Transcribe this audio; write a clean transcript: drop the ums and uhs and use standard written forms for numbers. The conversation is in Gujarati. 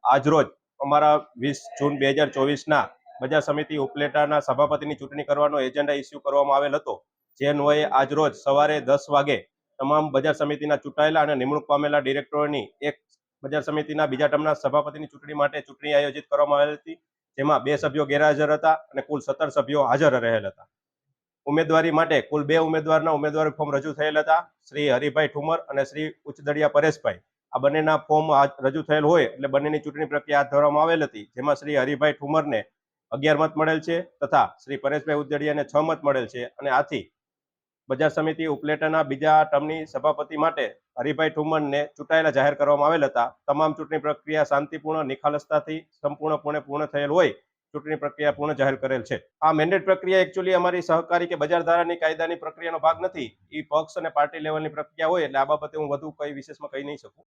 આજરોજ અમારા 20 જૂન 2024ના બજાર સમિતિ ઉપલેટાના સભાપતિની ચૂંટણી કરવાનો એજન્ડા ઇસ્યુ કરવામાં આવેલ હતો, જે અન્વયે આજરોજ સવારે 10 વાગે તમામ બજાર સમિતિના ચૂંટાયેલા અને નિમણૂક પામેલા ડિરેક્ટરોની એક બજાર સમિતિના બીજા ટર્મના સભાપતિની ચૂંટણી માટે ચૂંટણી આયોજિત કરવામાં આવેલ હતી, જેમાં 2 સભ્યો ગેરહાજર હતા અને કુલ 17 સભ્યો હાજર રહેલ હતા। ઉમેદવારી માટે કુલ 2 ઉમેદવારના ઉમેદવારી ફોર્મ રજૂ થયેલ હતા। શ્રી હરિભાઈ ઠુમર અને શ્રી ઉચ્ચદડિયા પરેશભાઈ આ બંનેના ફોર્મ રજૂ થયેલ હોય એટલે બંનેની ચૂંટણી પ્રક્રિયા હાથ ધરવામાં આવેલ હતી, જેમાં શ્રી હરિભાઈ ઠુમરને 11 મત મળેલ છે તથા શ્રી પરેશભાઈ ઉચ્ચદડિયાને 6 મત મળેલ છે અને આથી બજાર સમિતિ ઉપલેટાના બીજા ટર્મની સભાપતિ માટે હરિભાઈ ઠુમરને ચૂંટાયેલા જાહેર કરવામાં આવેલ હતા। તમામ ચૂંટણી પ્રક્રિયા શાંતિપૂર્ણ નિખાલસતાથી સંપૂર્ણપણે પૂર્ણ થયેલ હોય ચૂંટણી પ્રક્રિયા પૂર્ણ જાહેર કરેલ છે। આ મેન્ડેટ પ્રક્રિયા એકચ્યુઅલી અમારી સહકારી કે બજાર ધારાની કાયદાની પ્રક્રિયાનો ભાગ નથી, એ પક્ષ અને પાર્ટી લેવલની પ્રક્રિયા હોય એટલે આ બાબતે હું વધુ કઈ વિશેષમાં કહી નહીં શકું।